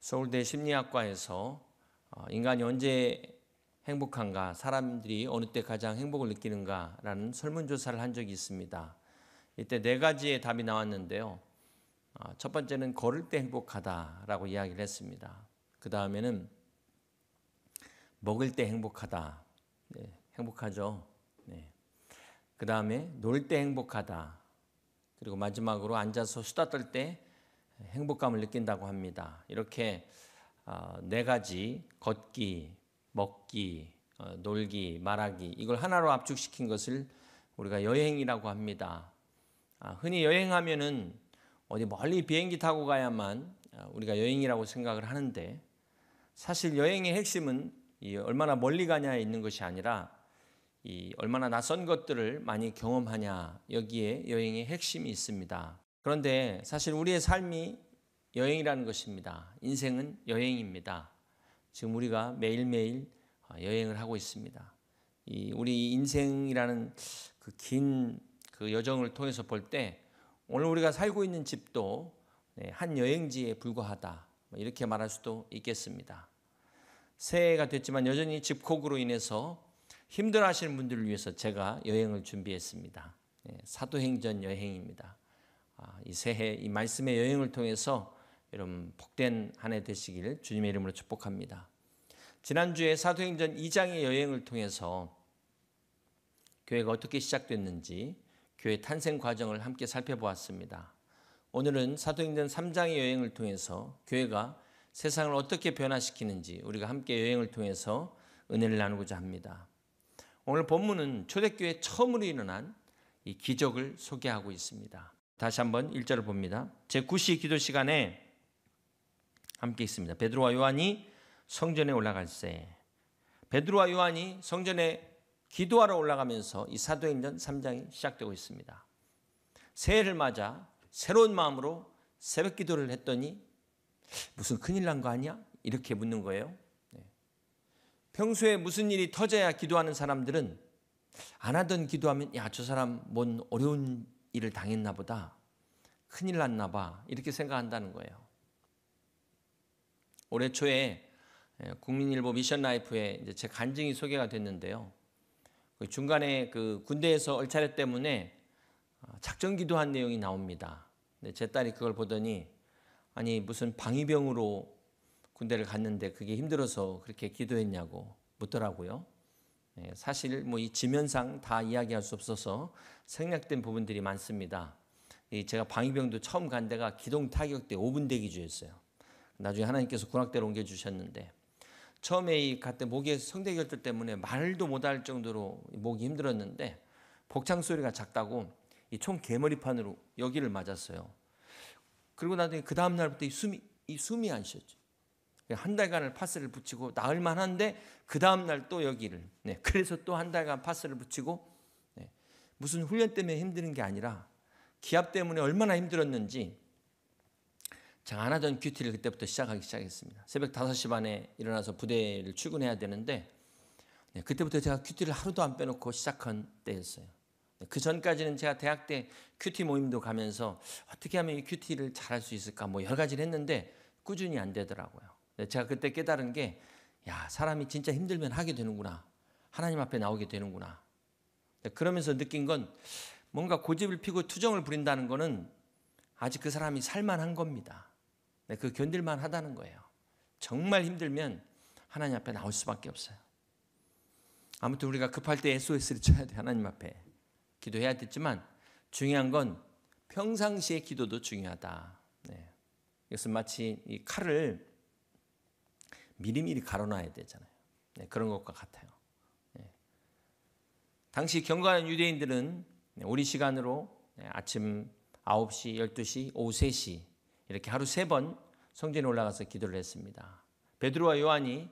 서울대 심리학과에서 인간이 언제 행복한가, 사람들이 어느 때 가장 행복을 느끼는가라는 설문조사를 한 적이 있습니다. 이때 4가지의 답이 나왔는데요. 첫 번째는 걸을 때 행복하다라고 이야기를 했습니다. 그 다음에는 먹을 때 행복하다. 네, 행복하죠. 네. 그 다음에 놀 때 행복하다. 그리고 마지막으로 앉아서 수다 떨 때 행복감을 느낀다고 합니다. 이렇게 4가지, 걷기, 먹기, 놀기, 말하기, 이걸 하나로 압축시킨 것을 우리가 여행이라고 합니다. 흔히 여행하면은 어디 멀리 비행기 타고 가야만 우리가 여행이라고 생각을 하는데, 사실 여행의 핵심은 얼마나 멀리 가냐에 있는 것이 아니라 얼마나 낯선 것들을 많이 경험하냐, 여기에 여행의 핵심이 있습니다. 그런데 사실 우리의 삶이 여행이라는 것입니다. 인생은 여행입니다. 지금 우리가 매일매일 여행을 하고 있습니다. 우리 인생이라는 그 긴 그 여정을 통해서 볼 때 오늘 우리가 살고 있는 집도 한 여행지에 불과하다, 이렇게 말할 수도 있겠습니다. 새해가 됐지만 여전히 집콕으로 인해서 힘들어하시는 분들을 위해서 제가 여행을 준비했습니다. 사도행전 여행입니다. 이 새해 이 말씀의 여행을 통해서 여러분 복된 한 해 되시기를 주님의 이름으로 축복합니다. 지난주에 사도행전 2장의 여행을 통해서 교회가 어떻게 시작됐는지, 교회 탄생 과정을 함께 살펴보았습니다. 오늘은 사도행전 3장의 여행을 통해서 교회가 세상을 어떻게 변화시키는지 우리가 함께 여행을 통해서 은혜를 나누고자 합니다. 오늘 본문은 초대교회 처음으로 일어난 이 기적을 소개하고 있습니다. 다시 한번 1절을 봅니다. 제9시 기도 시간에 함께 있습니다. 베드로와 요한이 성전에 올라갈새. 베드로와 요한이 성전에 기도하러 올라가면서 이 사도행전 3장이 시작되고 있습니다. 새해를 맞아 새로운 마음으로 새벽 기도를 했더니 무슨 큰일 난 거 아니야? 이렇게 묻는 거예요. 평소에 무슨 일이 터져야 기도하는 사람들은 안 하던 기도하면 야, 저 사람 뭔 어려운 일을 당했나 보다, 큰일 났나 봐, 이렇게 생각한다는 거예요. 올해 초에 국민일보 미션 라이프에 제 간증이 소개가 됐는데요. 중간에 그 군대에서 얼차려 때문에 작전 기도한 내용이 나옵니다. 근데 제 딸이 그걸 보더니 아니 무슨 방위병으로 군대를 갔는데 그게 힘들어서 그렇게 기도했냐고 묻더라고요. 사실 뭐 이 지면상 다 이야기할 수 없어서 생략된 부분들이 많습니다. 제가 방위병도 처음 간 데가 기동 타격대 5분 대기주였어요. 나중에 하나님께서 군악대로 옮겨주셨는데, 처음에 갔을 때 목에 성대결절 때문에 말도 못할 정도로 목이 힘들었는데 복창 소리가 작다고 이 총 개머리판으로 여기를 맞았어요. 그리고 나중에 그 다음 날부터 이 숨이 안 쉬었죠. 한 달간을 파스를 붙이고 나을만 한데 그 다음 날 또 여기를. 그래서 또 한 달간 파스를 붙이고, 무슨 훈련 때문에 힘드는 게 아니라 기압 때문에 얼마나 힘들었는지 제가 안 하던 큐티를 그때부터 시작하기 시작했습니다. 새벽 5시 반에 일어나서 부대를 출근해야 되는데 그때부터 제가 큐티를 하루도 안 빼놓고 시작한 때였어요. 그 전까지는 제가 대학 때 큐티 모임도 가면서 어떻게 하면 이 큐티를 잘할 수 있을까 뭐 여러 가지를 했는데 꾸준히 안 되더라고요. 제가 그때 깨달은 게, 야, 사람이 진짜 힘들면 하게 되는구나, 하나님 앞에 나오게 되는구나. 그러면서 느낀 건 뭔가 고집을 피고 투정을 부린다는 거는 아직 그 사람이 살만한 겁니다. 그 견딜만 하다는 거예요. 정말 힘들면 하나님 앞에 나올 수밖에 없어요. 아무튼 우리가 급할 때 SOS를 쳐야 돼. 하나님 앞에 기도해야 되지만 중요한 건 평상시의 기도도 중요하다. 이것은 마치 이 칼을 미리미리 갈아놔야 되잖아요. 그런 것과 같아요. 당시 경건한 유대인들은 우리 시간으로 아침 9시, 12시, 오후 3시 이렇게 하루 3번 성전에 올라가서 기도를 했습니다. 베드로와 요한이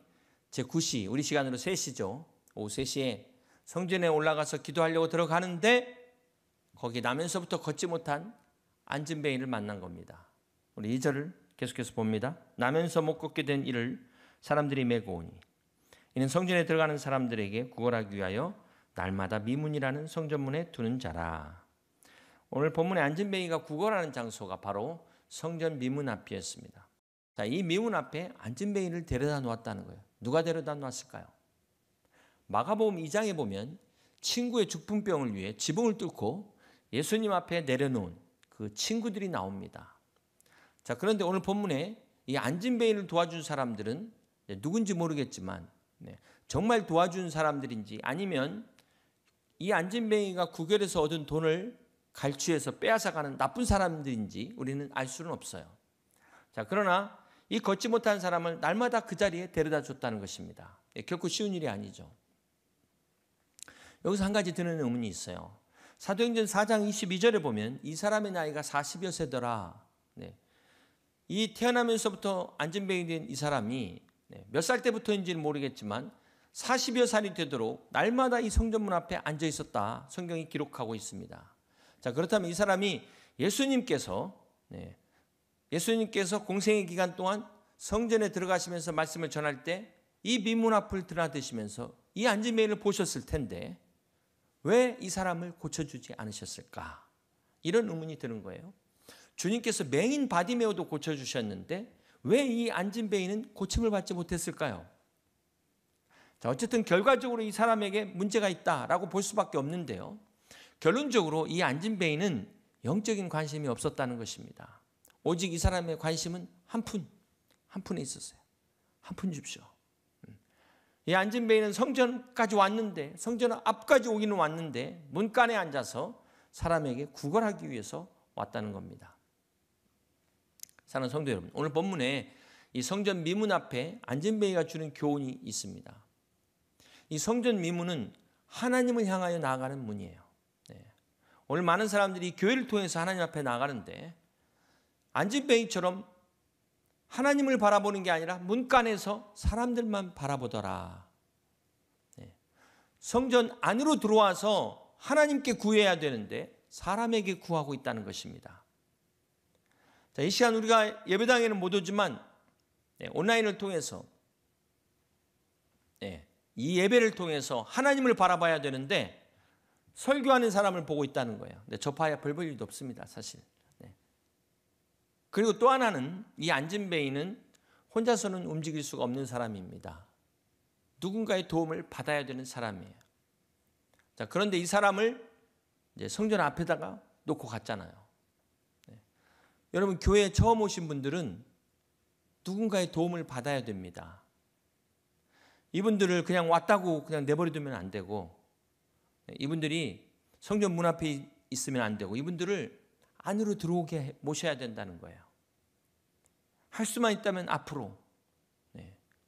제9시, 우리 시간으로 3시죠. 오후 3시에 성전에 올라가서 기도하려고 들어가는데 거기 나면서부터 걷지 못한 안진뱅이를 만난 겁니다. 우리 2절을 계속해서 봅니다. 나면서 못 걷게 된 이를 사람들이 메고 오니 이는 성전에 들어가는 사람들에게 구걸하기 위하여 날마다 미문이라는 성전문에 두는 자라. 오늘 본문의 안진뱅이가 구걸하는 장소가 바로 성전 미문 앞이었습니다. 자, 이 미문 앞에 안진뱅이를 데려다 놓았다는 거예요. 누가 데려다 놓았을까요? 마가복음 2장에 보면 친구의 죽분병을 위해 지붕을 뚫고 예수님 앞에 내려놓은 그 친구들이 나옵니다. 자, 그런데 오늘 본문에 이 안진뱅이를 도와준 사람들은 누군지 모르겠지만 정말 도와준 사람들인지 아니면 이 안진뱅이가 구걸해서 얻은 돈을 갈취해서 빼앗아가는 나쁜 사람들인지 우리는 알 수는 없어요. 자, 그러나 이 걷지 못한 사람을 날마다 그 자리에 데려다 줬다는 것입니다. 결코 쉬운 일이 아니죠. 여기서 한 가지 드는 의문이 있어요. 사도행전 4장 22절에 보면 이 사람의 나이가 40여 세더라. 이 태어나면서부터 안진뱅이 된 이 사람이 몇 살 때부터인지는 모르겠지만 40여 살이 되도록 날마다 이 성전문 앞에 앉아 있었다. 성경이 기록하고 있습니다. 자, 그렇다면 이 사람이 예수님께서 공생의 기간 동안 성전에 들어가시면서 말씀을 전할 때 이 미문 앞을 드나드시면서 이 안진뱅이를 보셨을 텐데 왜 이 사람을 고쳐주지 않으셨을까? 이런 의문이 드는 거예요. 주님께서 맹인 바디메오도 고쳐주셨는데 왜 이 안진뱅이는 고침을 받지 못했을까요? 자, 어쨌든 결과적으로 이 사람에게 문제가 있다라고 볼 수밖에 없는데요. 결론적으로 이 안진뱅이는 영적인 관심이 없었다는 것입니다. 오직 이 사람의 관심은 한 푼에 있었어요. 한 푼 줍시오. 이 안진뱅이는 성전까지 왔는데, 성전 앞까지 오기는 왔는데 문간에 앉아서 사람에게 구걸하기 위해서 왔다는 겁니다. 사랑하는 성도 여러분, 오늘 본문에 이 성전 미문 앞에 안진뱅이가 주는 교훈이 있습니다. 이 성전 미문은 하나님을 향하여 나아가는 문이에요. 오늘 많은 사람들이 교회를 통해서 하나님 앞에 나가는데 안진뱅이처럼 하나님을 바라보는 게 아니라 문간에서 사람들만 바라보더라. 성전 안으로 들어와서 하나님께 구해야 되는데 사람에게 구하고 있다는 것입니다. 자, 이 시간 우리가 예배당에는 못 오지만 온라인을 통해서 이 예배를 통해서 하나님을 바라봐야 되는데 설교하는 사람을 보고 있다는 거예요. 근데 접하야 별 볼 일도 없습니다, 사실. 그리고 또 하나는 이 안진뱅이는 혼자서는 움직일 수가 없는 사람입니다. 누군가의 도움을 받아야 되는 사람이에요. 자, 그런데 이 사람을 이제 성전 앞에다가 놓고 갔잖아요. 여러분, 교회에 처음 오신 분들은 누군가의 도움을 받아야 됩니다. 이분들을 그냥 왔다고 그냥 내버려두면 안 되고, 이분들이 성전 문 앞에 있으면 안 되고, 이분들을 안으로 들어오게 모셔야 된다는 거예요. 할 수만 있다면 앞으로,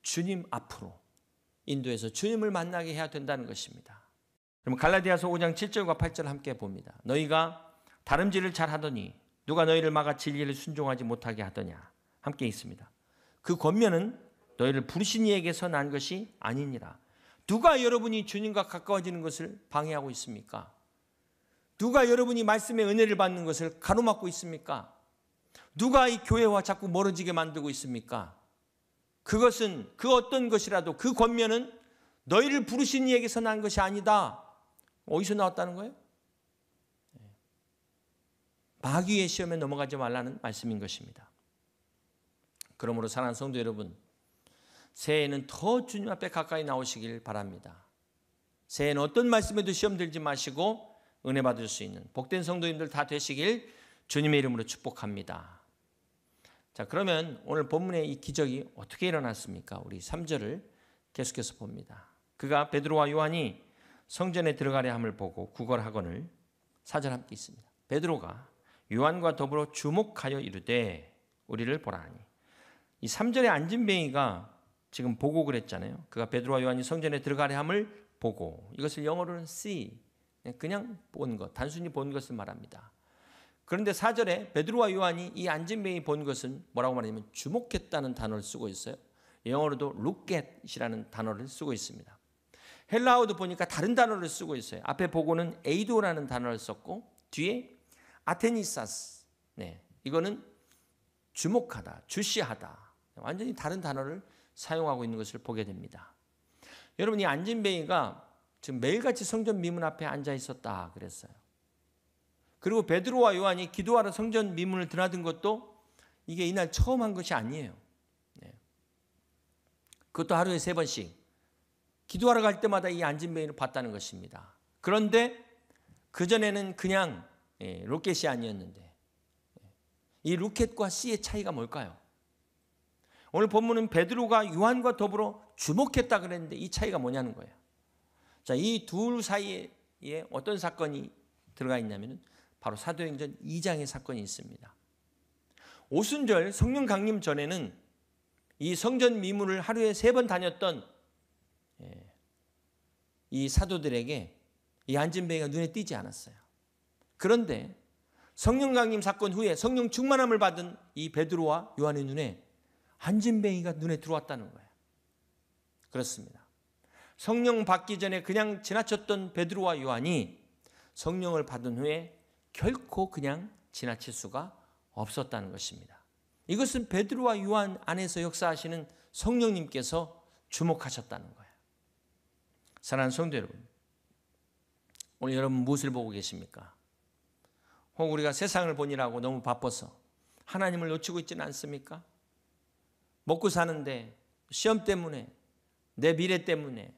주님 앞으로 인도해서 주님을 만나게 해야 된다는 것입니다. 그럼 갈라디아서 5장 7절과 8절 함께 봅니다. 너희가 다름질을 잘하더니 누가 너희를 막아 진리를 순종하지 못하게 하더냐. 함께 있습니다. 그 권면은 너희를 부르신 이에게서 난 것이 아니니라. 누가 여러분이 주님과 가까워지는 것을 방해하고 있습니까? 누가 여러분이 말씀의 은혜를 받는 것을 가로막고 있습니까? 누가 이 교회와 자꾸 멀어지게 만들고 있습니까? 그것은 그 어떤 것이라도 그 권면은 너희를 부르신 이에게서 난 것이 아니다. 어디서 나왔다는 거예요? 마귀의 시험에 넘어가지 말라는 말씀인 것입니다. 그러므로 사랑하는 성도 여러분, 새해에는 더 주님 앞에 가까이 나오시길 바랍니다. 새해에는 어떤 말씀에도 시험 들지 마시고 은혜 받을 수 있는 복된 성도님들 다 되시길 주님의 이름으로 축복합니다. 자, 그러면 오늘 본문의 이 기적이 어떻게 일어났습니까? 우리 3절을 계속해서 봅니다. 그가 베드로와 요한이 성전에 들어가려 함을 보고 구걸하거늘 4절 함께 있습니다. 베드로가 요한과 더불어 주목하여 이르되 우리를 보라 하니. 이 3절에 안진뱅이가 지금 보고 그랬잖아요. 그가 베드로와 요한이 성전에 들어가려 함을 보고, 이것을 영어로는 see, 그냥 본 것, 단순히 본 것을 말합니다. 그런데 4절에 베드로와 요한이 이 안진뱅이 본 것은 뭐라고 말하냐면 주목했다는 단어를 쓰고 있어요. 영어로도 look at이라는 단어를 쓰고 있습니다. 헬라어도 보니까 다른 단어를 쓰고 있어요. 앞에 보고는 에이도라는 단어를 썼고 뒤에 아테니사스, 이거는 주목하다, 주시하다, 완전히 다른 단어를 사용하고 있는 것을 보게 됩니다. 여러분, 이 안진뱅이가 지금 매일같이 성전 미문 앞에 앉아 있었다 그랬어요. 그리고 베드로와 요한이 기도하러 성전 미문을 드나든 것도 이게 이날 처음 한 것이 아니에요. 그것도 하루에 3번씩 기도하러 갈 때마다 이 안진뱅이를 봤다는 것입니다. 그런데 그전에는 그냥 로켓이 아니었는데 이 로켓과 C의 차이가 뭘까요? 오늘 본문은 베드로가 요한과 더불어 주목했다 그랬는데 이 차이가 뭐냐는 거예요. 자, 이 둘 사이에 어떤 사건이 들어가 있냐면 바로 사도행전 2장의 사건이 있습니다. 오순절 성령 강림 전에는 이 성전 미문을 하루에 3번 다녔던 이 사도들에게 이 안진뱅이가 눈에 띄지 않았어요. 그런데 성령 강림 사건 후에 성령 충만함을 받은 이 베드로와 요한의 눈에 안진뱅이가 눈에 들어왔다는 거예요. 그렇습니다. 성령 받기 전에 그냥 지나쳤던 베드로와 요한이 성령을 받은 후에 결코 그냥 지나칠 수가 없었다는 것입니다. 이것은 베드로와 요한 안에서 역사하시는 성령님께서 주목하셨다는 거예요. 사랑하는 성도 여러분, 오늘 여러분 무엇을 보고 계십니까? 혹 우리가 세상을 보느라고 너무 바빠서 하나님을 놓치고 있지는 않습니까? 먹고 사는데 시험 때문에 내 미래 때문에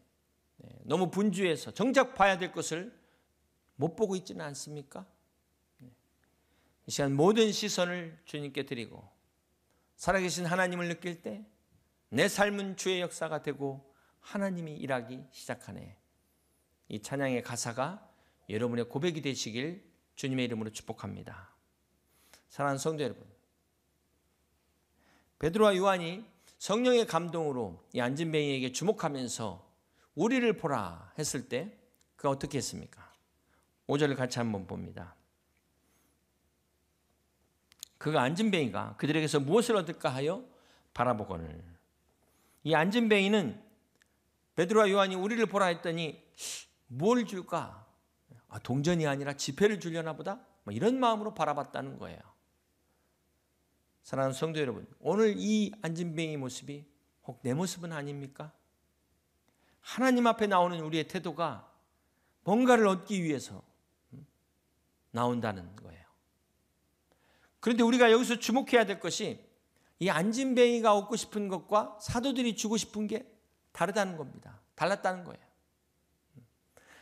너무 분주해서 정작 봐야 될 것을 못 보고 있지는 않습니까? 이 시간 모든 시선을 주님께 드리고 살아계신 하나님을 느낄 때 내 삶은 주의 역사가 되고 하나님이 일하기 시작하네. 이 찬양의 가사가 여러분의 고백이 되시길 주님의 이름으로 축복합니다. 사랑하는 성도 여러분, 베드로와 요한이 성령의 감동으로 이 안진뱅이에게 주목하면서 우리를 보라 했을 때 그가 어떻게 했습니까? 5절을 같이 한번 봅니다. 그가 안진뱅이가 그들에게서 무엇을 얻을까 하여 바라보거늘. 이 안진뱅이는 베드로와 요한이 우리를 보라 했더니 뭘 줄까? 동전이 아니라 지폐를 주려나 보다? 이런 마음으로 바라봤다는 거예요. 사랑하는 성도 여러분, 오늘 이 안진뱅이 모습이 혹 내 모습은 아닙니까? 하나님 앞에 나오는 우리의 태도가 뭔가를 얻기 위해서 나온다는 거예요. 그런데 우리가 여기서 주목해야 될 것이 이 안진뱅이가 얻고 싶은 것과 사도들이 주고 싶은 게 다르다는 겁니다. 달랐다는 거예요.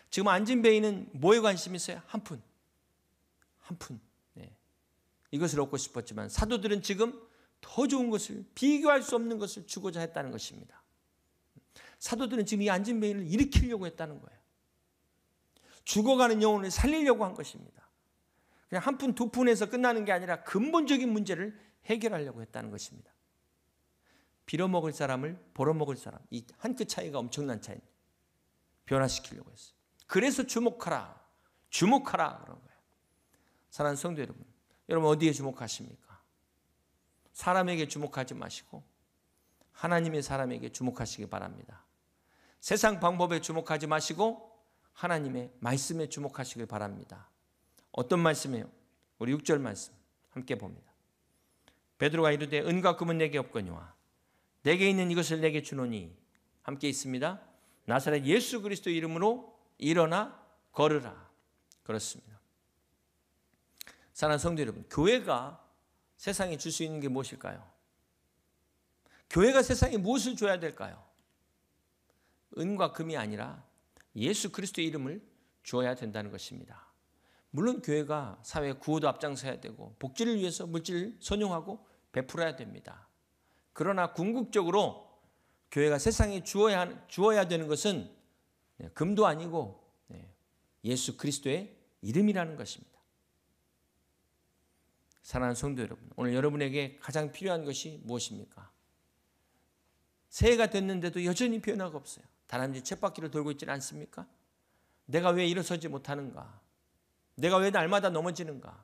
지금 안진뱅이는 뭐에 관심이 있어요? 한 푼. 이것을 얻고 싶었지만 사도들은 지금 더 좋은 것을, 비교할 수 없는 것을 주고자 했다는 것입니다. 사도들은 지금 이 안진뱅이를 일으키려고 했다는 거예요. 죽어가는 영혼을 살리려고 한 것입니다. 그냥 한 푼, 2푼에서 끝나는 게 아니라 근본적인 문제를 해결하려고 했다는 것입니다. 빌어먹을 사람을 벌어먹을 사람, 이 한 끗 차이가 엄청난 차이입니다. 변화시키려고 했어요. 그래서 주목하라 그런 거예요. 사랑하는 성도 여러분, 여러분 어디에 주목하십니까? 사람에게 주목하지 마시고 하나님의 사람에게 주목하시기 바랍니다. 세상 방법에 주목하지 마시고 하나님의 말씀에 주목하시길 바랍니다. 어떤 말씀이에요? 우리 6절 말씀 함께 봅니다. 베드로가 이르되 은과 금은 내게 없거니와 내게 있는 이것을 내게 주노니, 함께 있습니다. 나사렛 예수 그리스도 이름으로 일어나 걸으라. 그렇습니다. 사랑하는 성도 여러분, 교회가 세상에 줄 수 있는 게 무엇일까요? 교회가 세상에 무엇을 줘야 될까요? 은과 금이 아니라 예수 그리스도의 이름을 주어야 된다는 것입니다. 물론 교회가 사회 구호도 앞장서야 되고 복지를 위해서 물질을 선용하고 베풀어야 됩니다. 그러나 궁극적으로 교회가 세상에 주어야 되는 것은 금도 아니고 예수 그리스도의 이름이라는 것입니다. 사랑하는 성도 여러분, 오늘 여러분에게 가장 필요한 것이 무엇입니까? 새해가 됐는데도 여전히 변화가 없어요. 다람쥐 쳇바퀴를 돌고 있지는 않습니까? 내가 왜 일어서지 못하는가? 내가 왜 날마다 넘어지는가?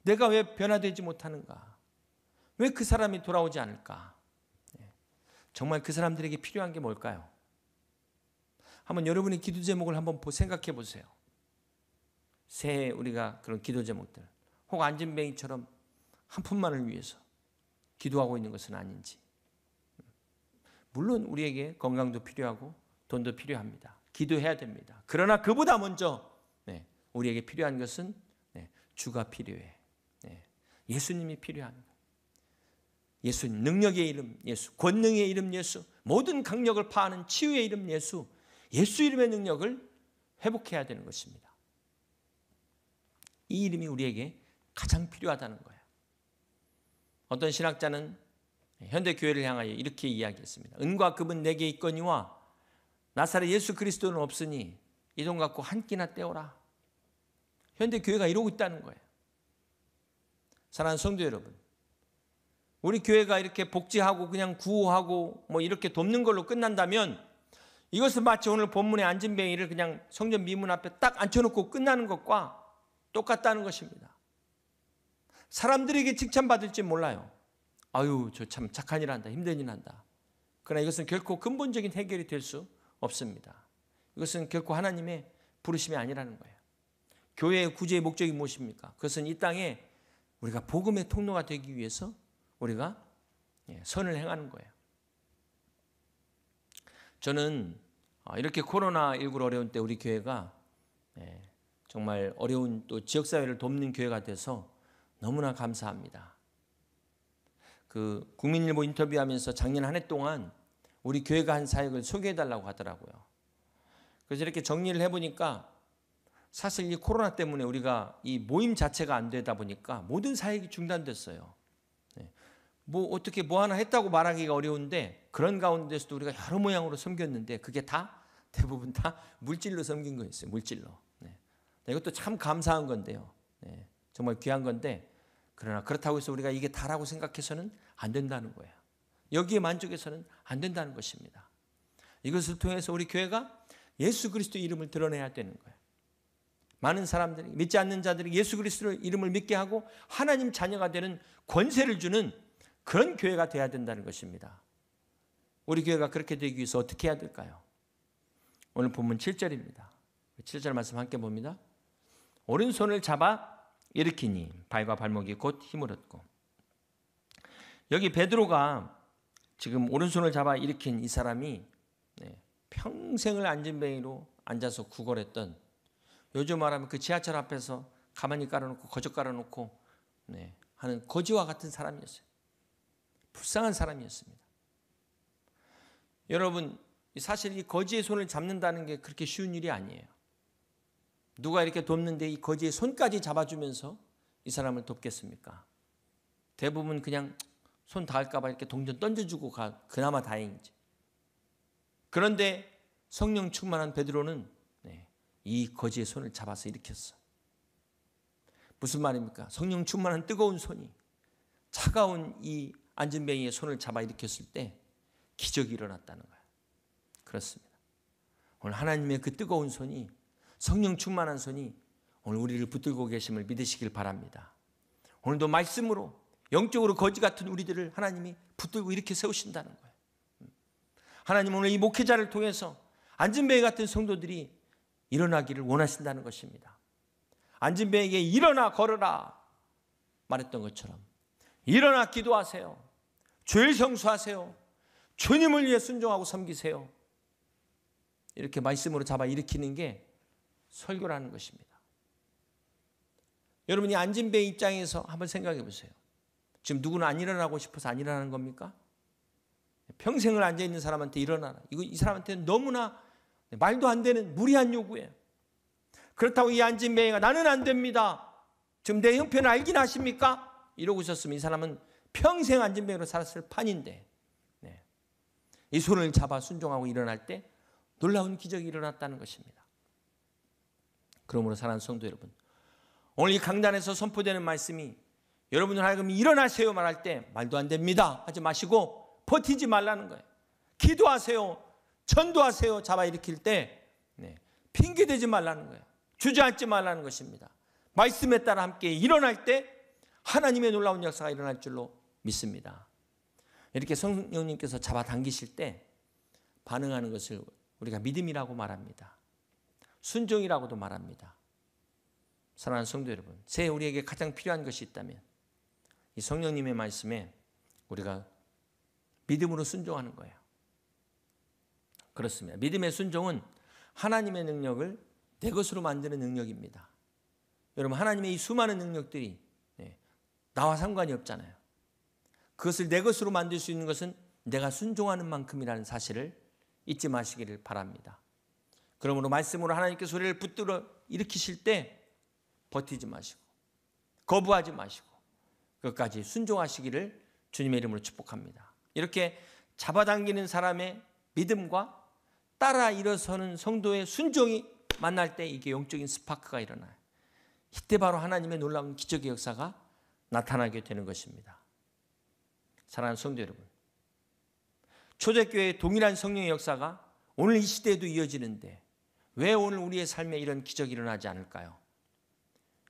내가 왜 변화되지 못하는가? 왜 그 사람이 돌아오지 않을까? 정말 그 사람들에게 필요한 게 뭘까요? 한번 여러분의 기도 제목을 한번 생각해 보세요. 새해 우리가 그런 기도 제목들, 혹 안진뱅이처럼 한 푼만을 위해서 기도하고 있는 것은 아닌지. 물론 우리에게 건강도 필요하고 돈도 필요합니다. 기도해야 됩니다. 그러나 그보다 먼저 우리에게 필요한 것은 주가 필요해. 예수님이 필요합니다. 예수님, 능력의 이름 예수, 권능의 이름 예수, 모든 강력을 파하는 치유의 이름 예수, 예수 이름의 능력을 회복해야 되는 것입니다. 이 이름이 우리에게 가장 필요하다는 거예요. 어떤 신학자는 현대교회를 향하여 이렇게 이야기했습니다. 은과 금은 내게 있거니와 나사렛 예수 그리스도는 없으니 이 돈 갖고 한 끼나 떼어라. 현대교회가 이러고 있다는 거예요. 사랑하는 성도 여러분, 우리 교회가 이렇게 복지하고 그냥 구호하고 뭐 이렇게 돕는 걸로 끝난다면 이것은 마치 오늘 본문의 안진뱅이를 그냥 성전 미문 앞에 딱 앉혀놓고 끝나는 것과 똑같다는 것입니다. 사람들에게 칭찬받을지 몰라요. 아유, 저 참 착한 일 한다, 힘든 일 한다. 그러나 이것은 결코 근본적인 해결이 될 수 없습니다. 이것은 결코 하나님의 부르심이 아니라는 거예요. 교회의 구제의 목적이 무엇입니까? 그것은 이 땅에 우리가 복음의 통로가 되기 위해서 우리가 선을 행하는 거예요. 저는 이렇게 코로나19로 어려운 때 우리 교회가 정말 어려운 또 지역사회를 돕는 교회가 돼서 너무나 감사합니다. 그 국민일보 인터뷰하면서 작년 한 해 동안 우리 교회가 한 사역을 소개해달라고 하더라고요. 그래서 이렇게 정리를 해보니까 사실 이 코로나 때문에 우리가 이 모임 자체가 안 되다 보니까 모든 사역이 중단됐어요. 뭐 어떻게 뭐 하나 했다고 말하기가 어려운데 그런 가운데서도 우리가 여러 모양으로 섬겼는데 그게 다 대부분 다 물질로 섬긴 거였어요. 물질로. 이것도 참 감사한 건데요. 정말 귀한 건데 그러나 그렇다고 해서 우리가 이게 다라고 생각해서는 안 된다는 거예요. 여기에 만족해서는 안 된다는 것입니다. 이것을 통해서 우리 교회가 예수 그리스도의 이름을 드러내야 되는 거예요. 많은 사람들이 믿지 않는 자들이 예수 그리스도의 이름을 믿게 하고 하나님 자녀가 되는 권세를 주는 그런 교회가 돼야 된다는 것입니다. 우리 교회가 그렇게 되기 위해서 어떻게 해야 될까요? 오늘 본문 7절입니다. 7절 말씀 함께 봅니다. 오른손을 잡아 일으키니 발과 발목이 곧 힘을 얻고. 여기 베드로가 지금 오른손을 잡아 일으킨 이 사람이 평생을 안진뱅이로 앉아서 구걸했던, 요즘 말하면 그 지하철 앞에서 가만히 깔아놓고 거저 깔아놓고 하는 거지와 같은 사람이었어요. 불쌍한 사람이었습니다. 여러분, 사실 이 거지의 손을 잡는다는 게 그렇게 쉬운 일이 아니에요. 누가 이렇게 돕는데 이 거지의 손까지 잡아주면서 이 사람을 돕겠습니까? 대부분 그냥 손 닿을까 봐 이렇게 동전 던져주고 가, 그나마 다행이지. 그런데 성령 충만한 베드로는 이 거지의 손을 잡아서 일으켰어. 무슨 말입니까? 성령 충만한 뜨거운 손이 차가운 이 안진뱅이의 손을 잡아 일으켰을 때 기적이 일어났다는 거예요. 그렇습니다. 오늘 하나님의 그 뜨거운 손이, 성령 충만한 손이 오늘 우리를 붙들고 계심을 믿으시길 바랍니다. 오늘도 말씀으로 영적으로 거지 같은 우리들을 하나님이 붙들고 이렇게 세우신다는 거예요. 하나님 오늘 이 목회자를 통해서 안진뱅이 같은 성도들이 일어나기를 원하신다는 것입니다. 안진뱅이에게 일어나 걸어라 말했던 것처럼 일어나 기도하세요. 죄를 성수하세요. 주님을 위해 순종하고 섬기세요. 이렇게 말씀으로 잡아 일으키는 게 설교라는 것입니다. 여러분이 안진뱅이 입장에서 한번 생각해 보세요. 지금 누구는 안 일어나고 싶어서 안 일어나는 겁니까? 평생을 앉아있는 사람한테 일어나라. 이거 이 사람한테는 너무나 말도 안 되는 무리한 요구예요. 그렇다고 이 안진뱅이가 나는 안 됩니다. 지금 내 형편을 알긴 하십니까? 이러고 있었으면 이 사람은 평생 안진뱅이로 살았을 판인데 이 손을 잡아 순종하고 일어날 때 놀라운 기적이 일어났다는 것입니다. 그러므로 사랑하는 성도 여러분, 오늘 이 강단에서 선포되는 말씀이 여러분을 하여금 일어나세요 말할 때 말도 안 됩니다 하지 마시고 버티지 말라는 거예요. 기도하세요. 전도하세요. 잡아 일으킬 때 핑계대지 말라는 거예요. 주저앉지 말라는 것입니다. 말씀에 따라 함께 일어날 때 하나님의 놀라운 역사가 일어날 줄로 믿습니다. 이렇게 성령님께서 잡아당기실 때 반응하는 것을 우리가 믿음이라고 말합니다. 순종이라고도 말합니다. 사랑하는 성도 여러분, 새해 우리에게 가장 필요한 것이 있다면 이 성령님의 말씀에 우리가 믿음으로 순종하는 거예요. 그렇습니다. 믿음의 순종은 하나님의 능력을 내 것으로 만드는 능력입니다. 여러분, 하나님의 이 수많은 능력들이 나와 상관이 없잖아요. 그것을 내 것으로 만들 수 있는 것은 내가 순종하는 만큼이라는 사실을 잊지 마시기를 바랍니다. 그러므로 말씀으로 하나님께 소리를 붙들어 일으키실 때 버티지 마시고 거부하지 마시고 끝까지 순종하시기를 주님의 이름으로 축복합니다. 이렇게 잡아당기는 사람의 믿음과 따라 일어서는 성도의 순종이 만날 때 이게 영적인 스파크가 일어나요. 이때 바로 하나님의 놀라운 기적의 역사가 나타나게 되는 것입니다. 사랑하는 성도 여러분, 초대교회의 동일한 성령의 역사가 오늘 이 시대에도 이어지는데 왜 오늘 우리의 삶에 이런 기적이 일어나지 않을까요?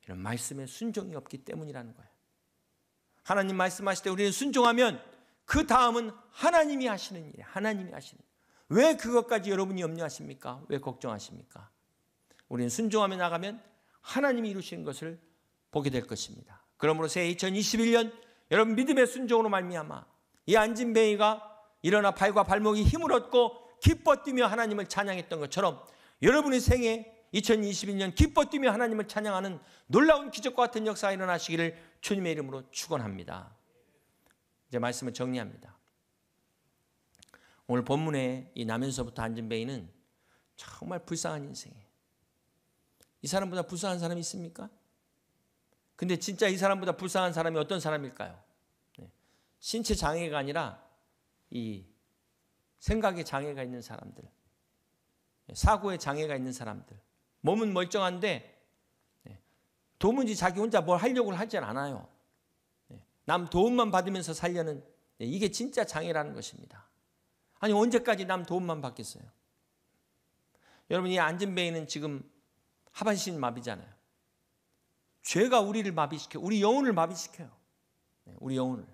이런 말씀에 순종이 없기 때문이라는 거예요. 하나님 말씀하실 때 우리는 순종하면 그 다음은 하나님이 하시는 일이에요. 하나님이 하시는 일. 왜 그것까지 여러분이 염려하십니까? 왜 걱정하십니까? 우리는 순종하며 나가면 하나님이 이루시는 것을 보게 될 것입니다. 그러므로 새해 2021년 여러분 믿음의 순종으로 말미암아 이 앉은 뱅이가 일어나 발과 발목이 힘을 얻고 기뻐 뛰며 하나님을 찬양했던 것처럼 여러분의 생애 2021년 기뻐 뛰며 하나님을 찬양하는 놀라운 기적과 같은 역사가 일어나시기를 주님의 이름으로 축원합니다. 이제 말씀을 정리합니다. 오늘 본문에 이 나면서부터 앉은 뱅이는 정말 불쌍한 인생이에요. 이 사람보다 불쌍한 사람이 있습니까? 근데 진짜 이 사람보다 불쌍한 사람이 어떤 사람일까요? 신체 장애가 아니라 이 생각의 장애가 있는 사람들, 사고의 장애가 있는 사람들, 몸은 멀쩡한데 도무지 자기 혼자 뭘 하려고 하지 않아요. 남 도움만 받으면서 살려는 이게 진짜 장애라는 것입니다. 아니 언제까지 남 도움만 받겠어요? 여러분 이 앉은 뱅이는 지금 하반신 마비잖아요. 죄가 우리를 마비시켜요. 우리 영혼을 마비시켜요. 우리 영혼을.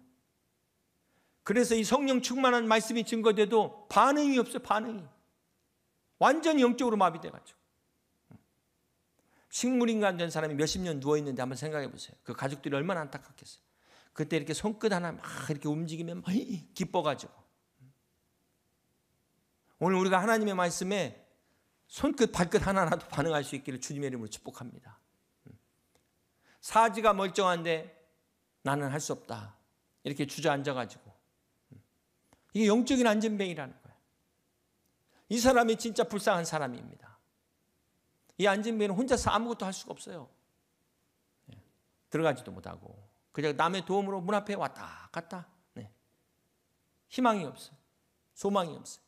그래서 이 성령 충만한 말씀이 증거돼도 반응이 없어요. 반응이. 완전히 영적으로 마비돼가지고. 식물인간 된 사람이 몇십 년 누워있는데 한번 생각해 보세요. 그 가족들이 얼마나 안타깝겠어요. 그때 이렇게 손끝 하나 막 이렇게 움직이면 막 기뻐가지고. 오늘 우리가 하나님의 말씀에 손끝 발끝 하나라도 반응할 수 있기를 주님의 이름으로 축복합니다. 사지가 멀쩡한데 나는 할 수 없다. 이렇게 주저앉아가지고. 이게 영적인 안전뱅이라는 거예요. 이 사람이 진짜 불쌍한 사람입니다. 이 안전뱅이는 혼자서 아무것도 할 수가 없어요. 들어가지도 못하고 그냥 남의 도움으로 문 앞에 왔다 갔다. 희망이 없어요. 소망이 없어요.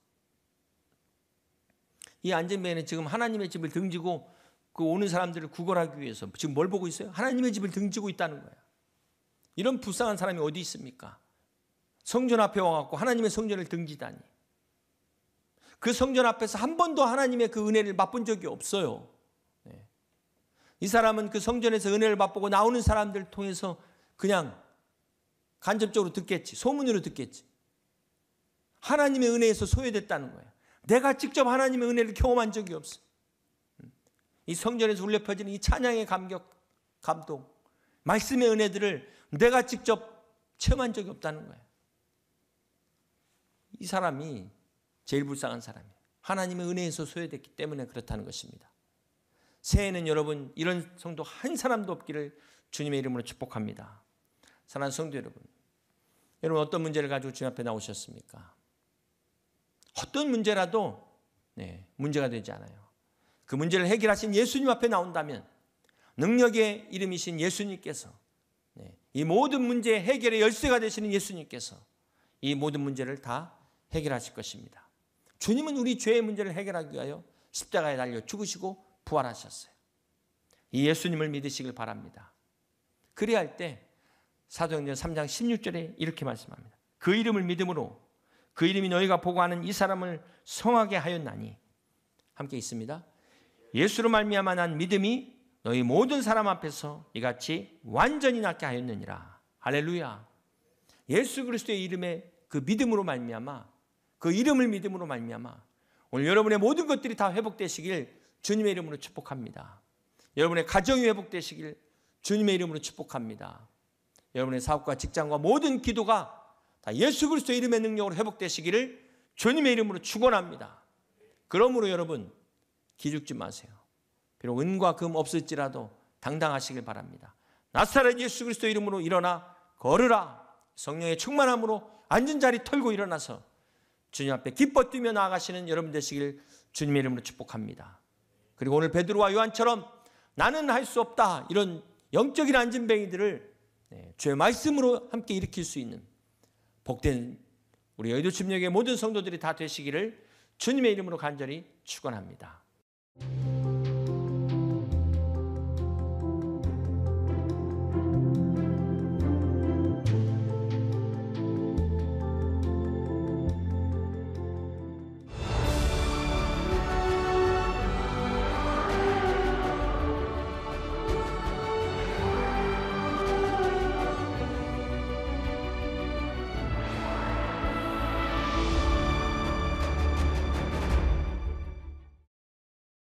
이 안전뱅이는 지금 하나님의 집을 등지고 그 오는 사람들을 구걸하기 위해서 지금 뭘 보고 있어요? 하나님의 집을 등지고 있다는 거예요. 이런 불쌍한 사람이 어디 있습니까? 성전 앞에 와갖고 하나님의 성전을 등지다니. 그 성전 앞에서 한 번도 하나님의 그 은혜를 맛본 적이 없어요. 이 사람은 그 성전에서 은혜를 맛보고 나오는 사람들을 통해서 그냥 간접적으로 듣겠지. 소문으로 듣겠지. 하나님의 은혜에서 소외됐다는 거예요. 내가 직접 하나님의 은혜를 경험한 적이 없어. 이 성전에서 울려 퍼지는 이 찬양의 감격, 감동, 말씀의 은혜들을 내가 직접 체험한 적이 없다는 거예요. 이 사람이 제일 불쌍한 사람이에요. 하나님의 은혜에서 소외됐기 때문에 그렇다는 것입니다. 새해에는 여러분 이런 성도 한 사람도 없기를 주님의 이름으로 축복합니다. 사랑하는 성도 여러분, 여러분 어떤 문제를 가지고 주님 앞에 나오셨습니까? 어떤 문제라도 문제가 되지 않아요. 그 문제를 해결하신 예수님 앞에 나온다면 능력의 이름이신 예수님께서 이 모든 문제의 해결의 열쇠가 되시는 예수님께서 이 모든 문제를 다 해결하실 것입니다. 주님은 우리 죄의 문제를 해결하기 위하여 십자가에 달려 죽으시고 부활하셨어요. 이 예수님을 믿으시길 바랍니다. 그래야 할 때 사도행전 3장 16절에 이렇게 말씀합니다. 그 이름을 믿음으로 그 이름이 너희가 보고 아는 이 사람을 성하게 하였나니 함께 있습니다. 예수로 말미암아 난 믿음이 너희 모든 사람 앞에서 이같이 완전히 낫게 하였느니라. 할렐루야. 예수 그리스도의 이름에 그 믿음으로 말미암아 그 이름을 믿음으로 말미암아 오늘 여러분의 모든 것들이 다 회복되시길 주님의 이름으로 축복합니다. 여러분의 가정이 회복되시길 주님의 이름으로 축복합니다. 여러분의 사업과 직장과 모든 기도가 다 예수 그리스도의 이름의 능력으로 회복되시기를 주님의 이름으로 축원합니다. 그러므로 여러분 기죽지 마세요. 비록 은과 금 없을지라도 당당하시길 바랍니다. 나사렛 예수 그리스도 이름으로 일어나 걸으라. 성령의 충만함으로 앉은 자리 털고 일어나서 주님 앞에 기뻐 뛰며 나아가시는 여러분 되시길 주님의 이름으로 축복합니다. 그리고 오늘 베드로와 요한처럼 나는 할 수 없다 이런 영적인 안진뱅이들을 주의 말씀으로 함께 일으킬 수 있는 복된 우리 여의도 침략의 모든 성도들이 다 되시기를 주님의 이름으로 간절히 축원합니다.